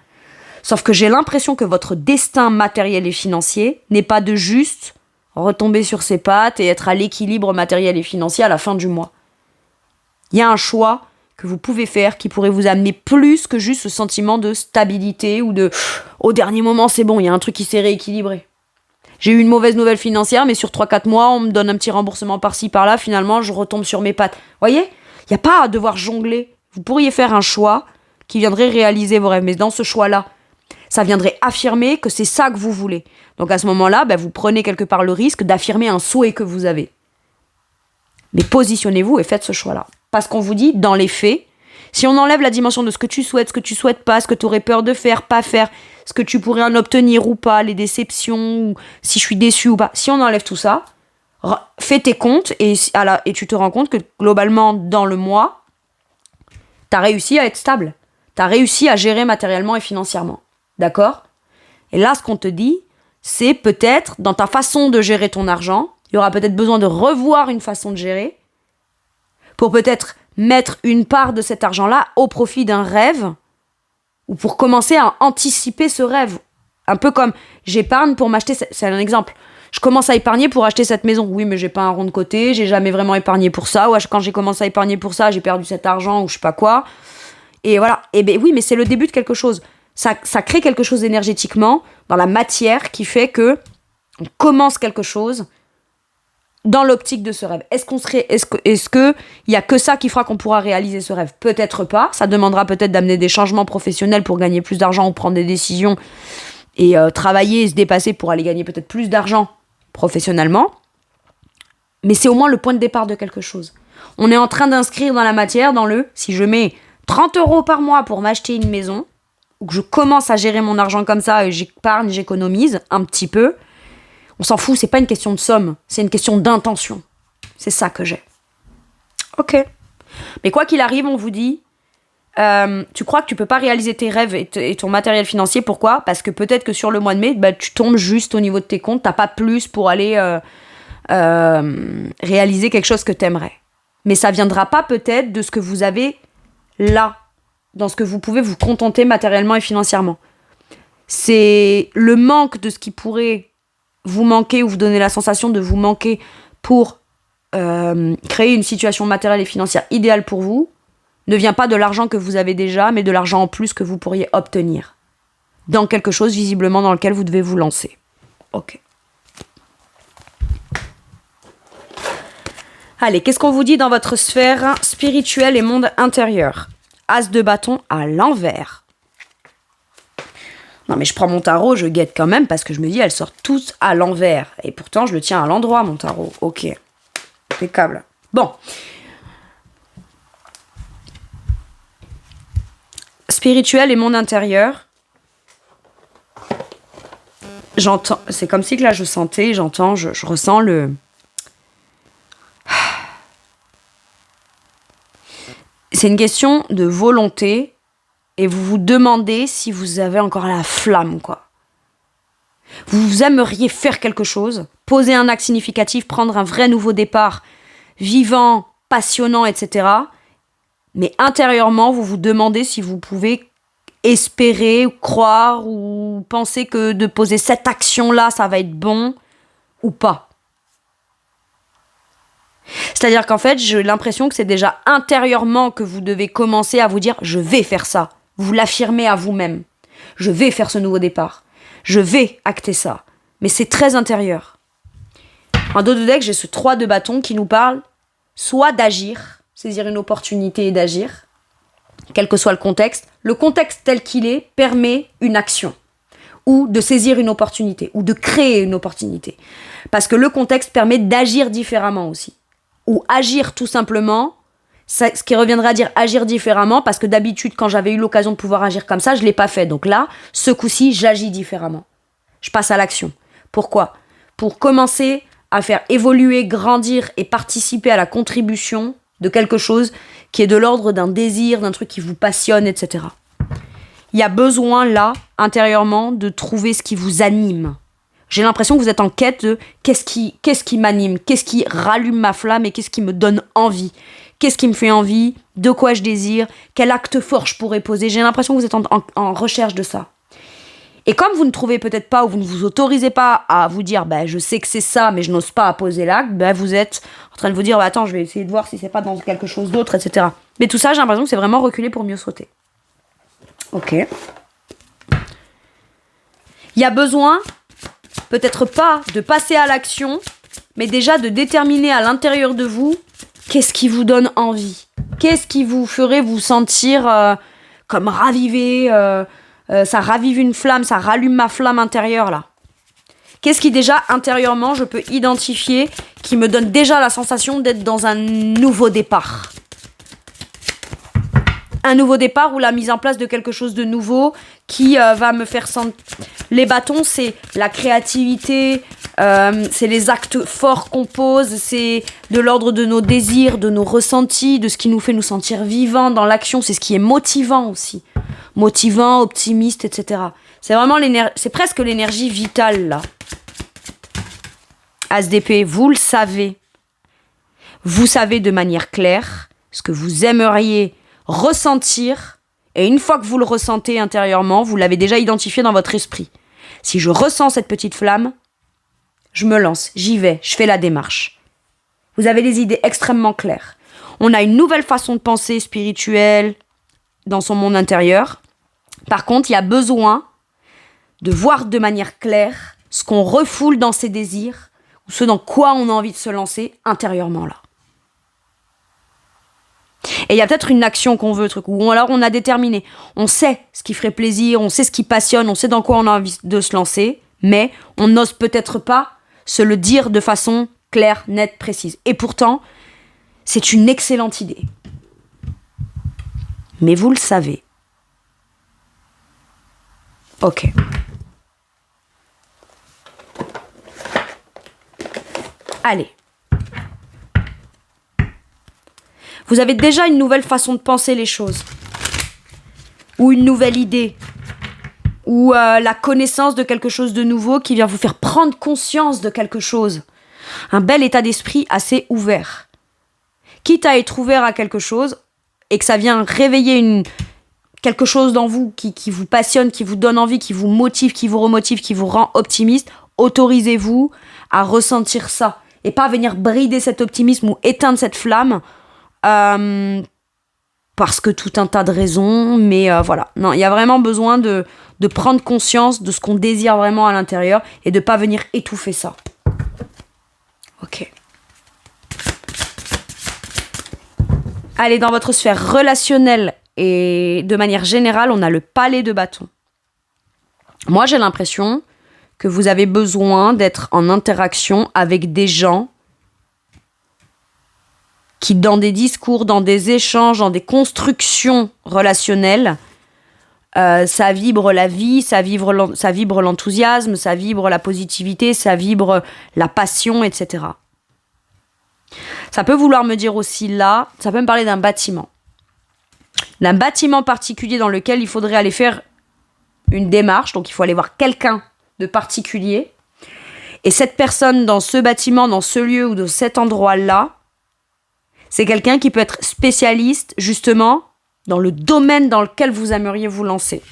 Sauf que j'ai l'impression que votre destin matériel et financier n'est pas de juste retomber sur ses pattes et être à l'équilibre matériel et financier à la fin du mois. Il y a un choix que vous pouvez faire qui pourrait vous amener plus que juste ce sentiment de stabilité ou de « au dernier moment, c'est bon, il y a un truc qui s'est rééquilibré. J'ai eu une mauvaise nouvelle financière, mais sur 3-4 mois, on me donne un petit remboursement par-ci, par-là, finalement, je retombe sur mes pattes. » Voyez ? Il n'y a pas à devoir jongler. Vous pourriez faire un choix qui viendrait réaliser vos rêves, mais dans ce choix-là, ça viendrait affirmer que c'est ça que vous voulez. Donc à ce moment-là, vous prenez quelque part le risque d'affirmer un souhait que vous avez. Mais positionnez-vous et faites ce choix-là. Parce qu'on vous dit, dans les faits, si on enlève la dimension de ce que tu souhaites pas, ce que tu aurais peur de faire, pas faire, ce que tu pourrais en obtenir ou pas, les déceptions, ou si je suis déçue ou pas, si on enlève tout ça, fais tes comptes et tu te rends compte que globalement, dans le mois, t'as réussi à être stable. T'as réussi à gérer matériellement et financièrement. D'accord ? Et là, ce qu'on te dit, c'est peut-être, dans ta façon de gérer ton argent, il y aura peut-être besoin de revoir une façon de gérer pour peut-être mettre une part de cet argent-là au profit d'un rêve ou pour commencer à anticiper ce rêve. Un peu comme j'épargne pour m'acheter... C'est un exemple. Je commence à épargner pour acheter cette maison. Oui, mais j'ai pas un rond de côté, j'ai jamais vraiment épargné pour ça. Ou quand j'ai commencé à épargner pour ça, j'ai perdu cet argent ou je sais pas quoi. Et voilà. Et oui, mais c'est le début de quelque chose. Ça crée quelque chose énergétiquement dans la matière qui fait que on commence quelque chose dans l'optique de ce rêve. Est-ce que il y a que ça qui fera qu'on pourra réaliser ce rêve ? Peut-être pas. Ça demandera peut-être d'amener des changements professionnels pour gagner plus d'argent ou prendre des décisions et travailler et se dépasser pour aller gagner peut-être plus d'argent professionnellement. Mais c'est au moins le point de départ de quelque chose. On est en train d'inscrire dans la matière, si je mets 30 € par mois pour m'acheter une maison, ou que je commence à gérer mon argent comme ça et j'épargne, j'économise un petit peu, on s'en fout, c'est pas une question de somme, c'est une question d'intention. C'est ça que j'ai. Ok. Mais quoi qu'il arrive, on vous dit, tu crois que tu peux pas réaliser tes rêves et ton matériel financier, pourquoi ? Parce que peut-être que sur le mois de mai, tu tombes juste au niveau de tes comptes, t'as pas plus pour aller réaliser quelque chose que t'aimerais. Mais ça viendra pas peut-être de ce que vous avez là, dans ce que vous pouvez vous contenter matériellement et financièrement. C'est le manque de ce qui pourrait vous manquer ou vous donner la sensation de vous manquer pour créer une situation matérielle et financière idéale pour vous, ne vient pas de l'argent que vous avez déjà, mais de l'argent en plus que vous pourriez obtenir. dans quelque chose visiblement dans lequel vous devez vous lancer. Ok. Allez, qu'est-ce qu'on vous dit dans votre sphère spirituelle et monde intérieur? As de bâton à l'envers. Non mais je prends mon tarot, je guette quand même parce que je me dis elles sortent toutes à l'envers. Et pourtant je le tiens à l'endroit mon tarot. Ok. Impeccable. Bon. Spirituel et monde intérieur. J'entends, c'est comme si que là je sentais, j'entends, je ressens le... C'est une question de volonté et vous vous demandez si vous avez encore la flamme, quoi. Vous aimeriez faire quelque chose, poser un acte significatif, prendre un vrai nouveau départ, vivant, passionnant, etc. Mais intérieurement, vous vous demandez si vous pouvez espérer, croire ou penser que de poser cette action-là, ça va être bon ou pas. C'est-à-dire qu'en fait, j'ai l'impression que c'est déjà intérieurement que vous devez commencer à vous dire « je vais faire ça ». Vous l'affirmez à vous-même. Je vais faire ce nouveau départ. Je vais acter ça. Mais c'est très intérieur. En dos de deck, j'ai ce 3 de bâton qui nous parle soit d'agir, saisir une opportunité et d'agir, quel que soit le contexte. Le contexte tel qu'il est permet une action, ou de saisir une opportunité, ou de créer une opportunité. Parce que le contexte permet d'agir différemment aussi. Ou agir tout simplement, ce qui reviendra à dire agir différemment, parce que d'habitude, quand j'avais eu l'occasion de pouvoir agir comme ça, je ne l'ai pas fait. Donc là, ce coup-ci, j'agis différemment. Je passe à l'action. Pourquoi ? Pour commencer à faire évoluer, grandir et participer à la contribution de quelque chose qui est de l'ordre d'un désir, d'un truc qui vous passionne, etc. Il y a besoin, là, intérieurement, de trouver ce qui vous anime. J'ai l'impression que vous êtes en quête de qu'est-ce qui m'anime, qu'est-ce qui rallume ma flamme et qu'est-ce qui me donne envie. Qu'est-ce qui me fait envie, de quoi je désire, quel acte fort je pourrais poser. J'ai l'impression que vous êtes en recherche de ça. Et comme vous ne trouvez peut-être pas ou vous ne vous autorisez pas à vous dire je sais que c'est ça mais je n'ose pas poser l'acte, vous êtes en train de vous dire attends, je vais essayer de voir si c'est pas dans quelque chose d'autre, etc. Mais tout ça, j'ai l'impression que c'est vraiment reculer pour mieux sauter. Ok. Il y a besoin, peut-être pas de passer à l'action, mais déjà de déterminer à l'intérieur de vous qu'est-ce qui vous donne envie. Qu'est-ce qui vous ferait vous sentir comme ravivé, ça ravive une flamme, ça rallume ma flamme intérieure là. Qu'est-ce qui déjà intérieurement je peux identifier qui me donne déjà la sensation d'être dans un nouveau départ. Un nouveau départ ou la mise en place de quelque chose de nouveau qui va me faire sentir... Les bâtons, c'est la créativité, c'est les actes forts qu'on pose, c'est de l'ordre de nos désirs, de nos ressentis, de ce qui nous fait nous sentir vivants dans l'action, c'est ce qui est motivant aussi. Motivant, optimiste, etc. C'est vraiment c'est presque l'énergie vitale, là. As d'épée, vous le savez. Vous savez de manière claire ce que vous aimeriez ressentir, et une fois que vous le ressentez intérieurement, vous l'avez déjà identifié dans votre esprit. Si je ressens cette petite flamme, je me lance, j'y vais, je fais la démarche. Vous avez des idées extrêmement claires. On a une nouvelle façon de penser spirituelle dans son monde intérieur. Par contre, il y a besoin de voir de manière claire ce qu'on refoule dans ses désirs, ou ce dans quoi on a envie de se lancer intérieurement là. Et il y a peut-être une action qu'on veut, ou alors on a déterminé. On sait ce qui ferait plaisir, on sait ce qui passionne, on sait dans quoi on a envie de se lancer, mais on n'ose peut-être pas se le dire de façon claire, nette, précise. Et pourtant, c'est une excellente idée. Mais vous le savez. Ok. Allez. Vous avez déjà une nouvelle façon de penser les choses. Ou une nouvelle idée. Ou la connaissance de quelque chose de nouveau qui vient vous faire prendre conscience de quelque chose. Un bel état d'esprit assez ouvert. Quitte à être ouvert à quelque chose et que ça vient réveiller quelque chose dans vous qui vous passionne, qui vous donne envie, qui vous motive, qui vous remotive, qui vous rend optimiste, autorisez-vous à ressentir ça. Et pas venir brider cet optimisme ou éteindre cette flamme parce que tout un tas de raisons, mais voilà. Non, il y a vraiment besoin de prendre conscience de ce qu'on désire vraiment à l'intérieur et de pas venir étouffer ça. Ok. Allez, dans votre sphère relationnelle et de manière générale, on a le palais de bâton. Moi, j'ai l'impression que vous avez besoin d'être en interaction avec des gens qui, dans des discours, dans des échanges, dans des constructions relationnelles, ça vibre la vie, ça vibre l'enthousiasme, ça vibre la positivité, ça vibre la passion, etc. Ça peut vouloir me dire aussi là, ça peut me parler d'un bâtiment. D'un bâtiment particulier dans lequel il faudrait aller faire une démarche, donc il faut aller voir quelqu'un de particulier. Et cette personne dans ce bâtiment, dans ce lieu ou dans cet endroit-là, c'est quelqu'un qui peut être spécialiste justement dans le domaine dans lequel vous aimeriez vous lancer.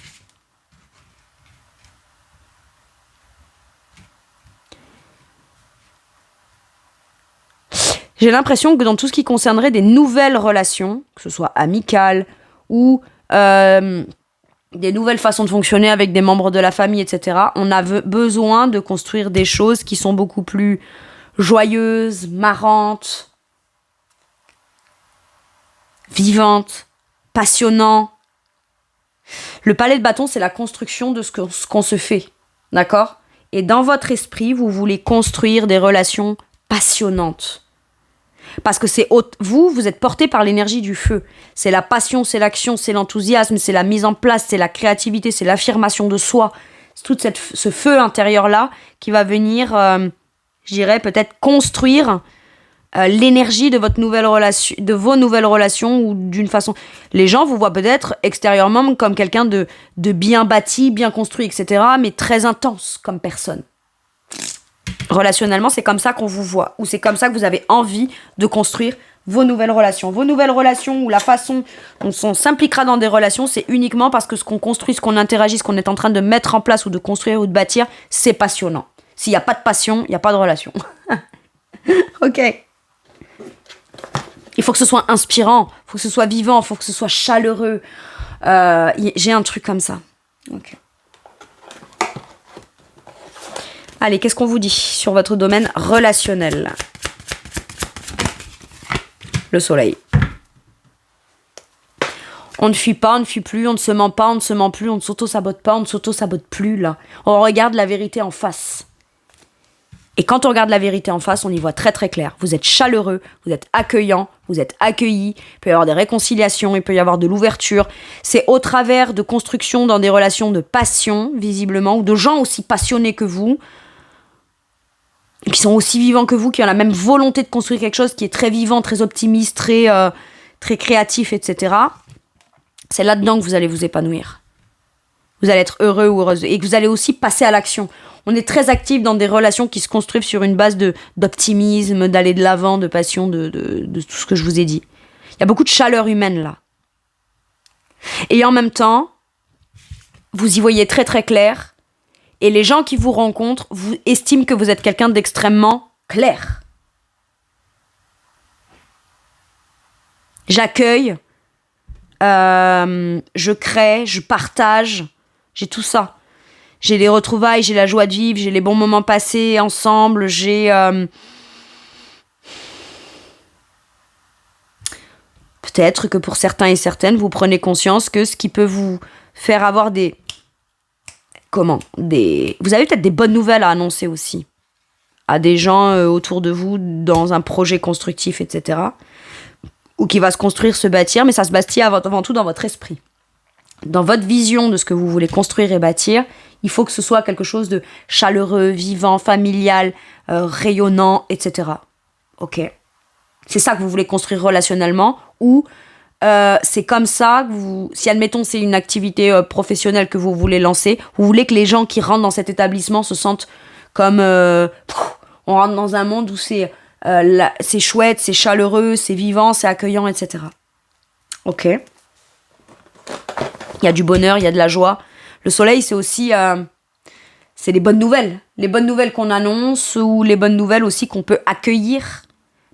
J'ai l'impression que dans tout ce qui concernerait des nouvelles relations, que ce soit amicales ou des nouvelles façons de fonctionner avec des membres de la famille, etc., on a besoin de construire des choses qui sont beaucoup plus joyeuses, marrantes, vivantes, passionnantes. Le palais de bâton, c'est la construction de ce qu'on se fait, d'accord ? Et dans votre esprit, vous voulez construire des relations passionnantes. Parce que vous êtes porté par l'énergie du feu. C'est la passion, c'est l'action, c'est l'enthousiasme, c'est la mise en place, c'est la créativité, c'est l'affirmation de soi. C'est tout ce feu intérieur-là qui va venir, je dirais, peut-être construire l'énergie de vos nouvelles relations ou d'une façon. Les gens vous voient peut-être extérieurement comme quelqu'un de bien bâti, bien construit, etc., mais très intense comme personne. Relationnellement, c'est comme ça qu'on vous voit, ou c'est comme ça que vous avez envie de construire vos nouvelles relations. Vos nouvelles relations, ou la façon dont on s'impliquera dans des relations, c'est uniquement parce que ce qu'on construit, ce qu'on interagit, ce qu'on est en train de mettre en place ou de construire ou de bâtir, c'est passionnant. S'il n'y a pas de passion, il n'y a pas de relation. Ok. Il faut que ce soit inspirant, il faut que ce soit vivant, il faut que ce soit chaleureux. J'ai un truc comme ça. Ok. Allez, qu'est-ce qu'on vous dit sur votre domaine relationnel ? Le soleil. On ne fuit pas, on ne fuit plus, on ne se ment pas, on ne se ment plus, on ne s'auto-sabote pas, on ne s'auto-sabote plus, là. On regarde la vérité en face. Et quand on regarde la vérité en face, on y voit très très clair. Vous êtes chaleureux, vous êtes accueillant, vous êtes accueilli, il peut y avoir des réconciliations, il peut y avoir de l'ouverture. C'est au travers de constructions dans des relations de passion, visiblement, ou de gens aussi passionnés que vous, qui sont aussi vivants que vous, qui ont la même volonté de construire quelque chose qui est très vivant, très optimiste, très créatif, etc. C'est là-dedans que vous allez vous épanouir. Vous allez être heureux ou heureuse. Et que vous allez aussi passer à l'action. On est très actif dans des relations qui se construisent sur une base d'optimisme, d'aller de l'avant, de passion, de tout ce que je vous ai dit. Il y a beaucoup de chaleur humaine là. Et en même temps, vous y voyez très très clair. Et les gens qui vous rencontrent vous estiment que vous êtes quelqu'un d'extrêmement clair. J'accueille, je crée, je partage, j'ai tout ça. J'ai les retrouvailles, j'ai la joie de vivre, j'ai les bons moments passés ensemble, j'ai... Peut-être que pour certains et certaines, vous prenez conscience que ce qui peut vous faire avoir vous avez peut-être des bonnes nouvelles à annoncer aussi à des gens autour de vous dans un projet constructif, etc. Ou qui va se construire, se bâtir, mais ça se bâtit avant tout dans votre esprit. Dans votre vision de ce que vous voulez construire et bâtir, il faut que ce soit quelque chose de chaleureux, vivant, familial, rayonnant, etc. Ok. C'est ça que vous voulez construire relationnellement, ou c'est comme ça que si admettons c'est une activité professionnelle que vous voulez lancer, vous voulez que les gens qui rentrent dans cet établissement se sentent comme on rentre dans un monde où c'est chouette, c'est chaleureux, c'est vivant, c'est accueillant, etc. Ok. Il y a du bonheur, il y a de la joie. Le soleil, c'est aussi c'est les bonnes nouvelles. Les bonnes nouvelles qu'on annonce ou les bonnes nouvelles aussi qu'on peut accueillir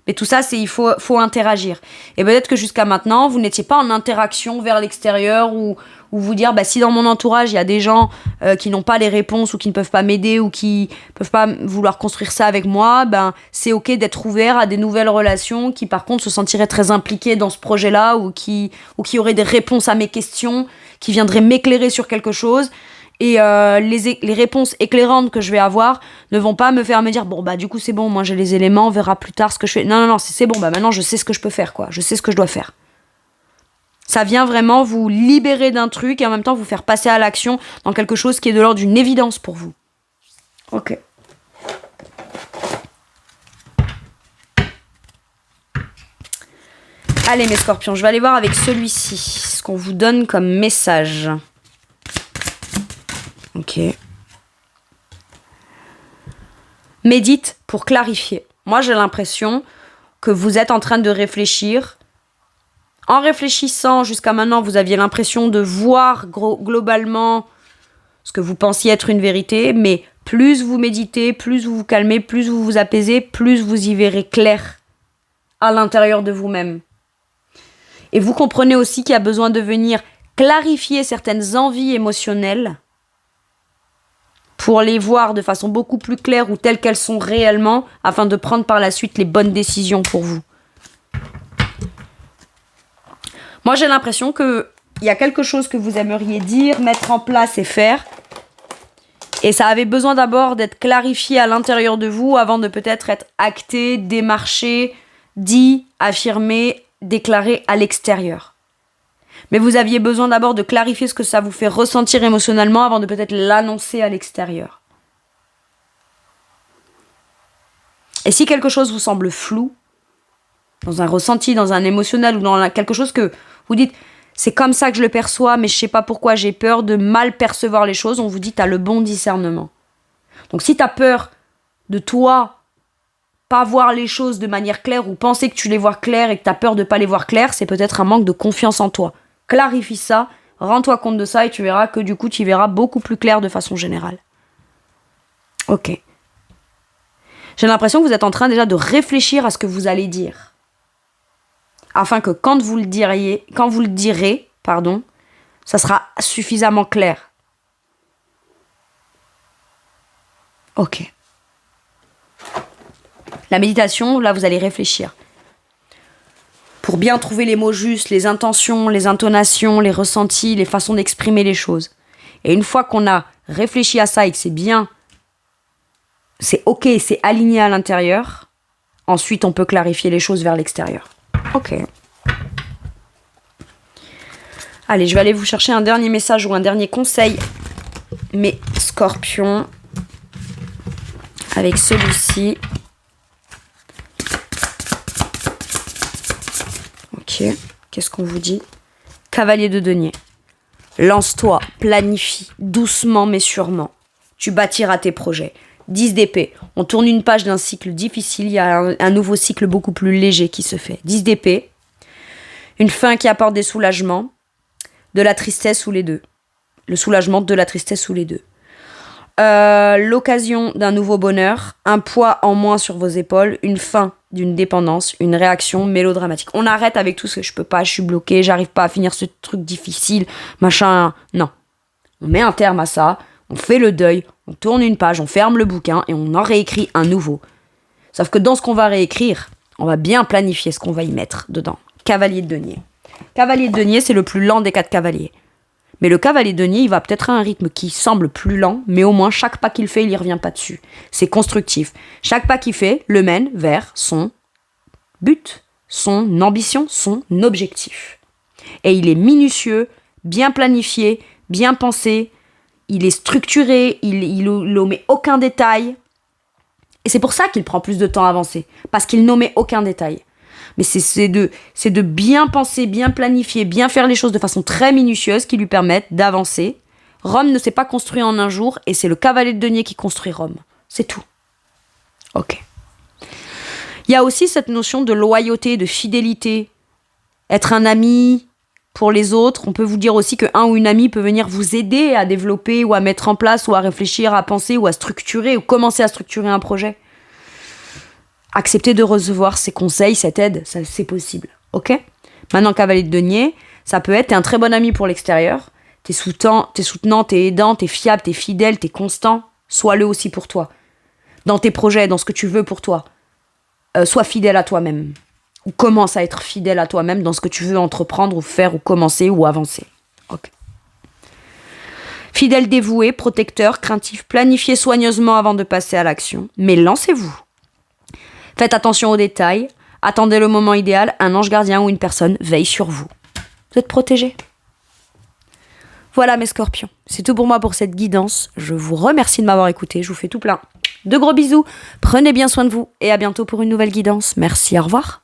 Mais tout ça, il faut interagir. Et peut-être que jusqu'à maintenant, vous n'étiez pas en interaction vers l'extérieur ou vous dire, si dans mon entourage, il y a des gens qui n'ont pas les réponses ou qui ne peuvent pas m'aider ou qui peuvent pas vouloir construire ça avec moi, c'est ok d'être ouvert à des nouvelles relations qui, par contre, se sentiraient très impliquées dans ce projet-là ou qui auraient des réponses à mes questions, qui viendraient m'éclairer sur quelque chose. Et les réponses éclairantes que je vais avoir ne vont pas me faire me dire du coup c'est bon, moi j'ai les éléments, on verra plus tard ce que je fais. Non, c'est bon, maintenant je sais ce que je peux faire, quoi. Je sais ce que je dois faire. Ça vient vraiment vous libérer d'un truc et en même temps vous faire passer à l'action dans quelque chose qui est de l'ordre d'une évidence pour vous. Ok. Allez mes scorpions, je vais aller voir avec celui-ci ce qu'on vous donne comme message. Ok. Médite pour clarifier. Moi, j'ai l'impression que vous êtes en train de réfléchir. En réfléchissant, jusqu'à maintenant, vous aviez l'impression de voir globalement ce que vous pensiez être une vérité, mais plus vous méditez, plus vous vous calmez, plus vous vous apaisez, plus vous y verrez clair à l'intérieur de vous-même. Et vous comprenez aussi qu'il y a besoin de venir clarifier certaines envies émotionnelles pour les voir de façon beaucoup plus claire ou telles qu'elles sont réellement, afin de prendre par la suite les bonnes décisions pour vous. Moi, j'ai l'impression qu'il y a quelque chose que vous aimeriez dire, mettre en place et faire. Et ça avait besoin d'abord d'être clarifié à l'intérieur de vous avant de peut-être être acté, démarché, dit, affirmé, déclaré à l'extérieur. Mais vous aviez besoin d'abord de clarifier ce que ça vous fait ressentir émotionnellement avant de peut-être l'annoncer à l'extérieur. Et si quelque chose vous semble flou, dans un ressenti, dans un émotionnel ou dans quelque chose que vous dites « c'est comme ça que je le perçois, mais je sais pas pourquoi, j'ai peur de mal percevoir les choses », on vous dit « t'as le bon discernement ». Donc si t'as peur de toi pas voir les choses de manière claire ou penser que tu les vois claires et que t'as peur de pas les voir claires, c'est peut-être un manque de confiance en toi. Clarifie ça, rends-toi compte de ça et tu verras que du coup tu y verras beaucoup plus clair de façon générale. Ok. J'ai l'impression que vous êtes en train déjà de réfléchir à ce que vous allez dire. Afin que quand vous le direz, ça sera suffisamment clair. Ok. La méditation, là vous allez réfléchir. Pour bien trouver les mots justes, les intentions, les intonations, les ressentis, les façons d'exprimer les choses. Et une fois qu'on a réfléchi à ça et que c'est bien, c'est ok, c'est aligné à l'intérieur, ensuite on peut clarifier les choses vers l'extérieur. Ok. Allez, je vais aller vous chercher un dernier message ou un dernier conseil. Mes scorpions, avec celui-ci. Ok, qu'est-ce qu'on vous dit ? Cavalier de denier. Lance-toi, planifie, doucement mais sûrement. Tu bâtiras tes projets. 10 d'épée. On tourne une page d'un cycle difficile, il y a un nouveau cycle beaucoup plus léger qui se fait. 10 d'épée. Une fin qui apporte des soulagements, de la tristesse ou les deux. Le soulagement, de la tristesse ou les deux. L'occasion d'un nouveau bonheur, un poids en moins sur vos épaules, une fin d'une dépendance, une réaction mélodramatique. On arrête avec tout ce que je peux pas, je suis bloquée, j'arrive pas à finir ce truc difficile, machin. Non. On met un terme à ça, on fait le deuil, on tourne une page, on ferme le bouquin et on en réécrit un nouveau. Sauf que dans ce qu'on va réécrire, on va bien planifier ce qu'on va y mettre dedans. Cavalier de denier. Cavalier de denier, c'est le plus lent des 4 cavaliers. Mais le cavalier de denier, il va peut-être à un rythme qui semble plus lent, mais au moins chaque pas qu'il fait, il y revient pas dessus. C'est constructif. Chaque pas qu'il fait le mène vers son but, son ambition, son objectif. Et il est minutieux, bien planifié, bien pensé, il est structuré, il n'omet aucun détail. Et c'est pour ça qu'il prend plus de temps à avancer, parce qu'il n'omet aucun détail. Mais c'est de bien penser, bien planifier, bien faire les choses de façon très minutieuse qui lui permettent d'avancer. Rome ne s'est pas construit en un jour et c'est le cavalier de denier qui construit Rome. C'est tout. Ok. Il y a aussi cette notion de loyauté, de fidélité. Être un ami pour les autres. On peut vous dire aussi qu'un ou une amie peut venir vous aider à développer ou à mettre en place ou à réfléchir, à penser ou à structurer ou commencer à structurer un projet. accepter de recevoir ces conseils, cette aide, ça, c'est possible. Ok ? Maintenant, cavalier de denier, ça peut être, t'es un très bon ami pour l'extérieur, t'es soutenant, t'es aidant, t'es fiable, t'es fidèle, t'es constant, sois-le aussi pour toi. Dans tes projets, dans ce que tu veux pour toi. Sois fidèle à toi-même. Ou commence à être fidèle à toi-même dans ce que tu veux entreprendre ou faire ou commencer ou avancer. Ok. Fidèle, dévoué, protecteur, craintif, planifiez soigneusement avant de passer à l'action. Mais lancez-vous. Faites attention aux détails. Attendez le moment idéal. Un ange gardien ou une personne veille sur vous. Vous êtes protégés. Voilà mes scorpions. C'est tout pour moi pour cette guidance. Je vous remercie de m'avoir écouté. Je vous fais tout plein de gros bisous. Prenez bien soin de vous et à bientôt pour une nouvelle guidance. Merci, au revoir.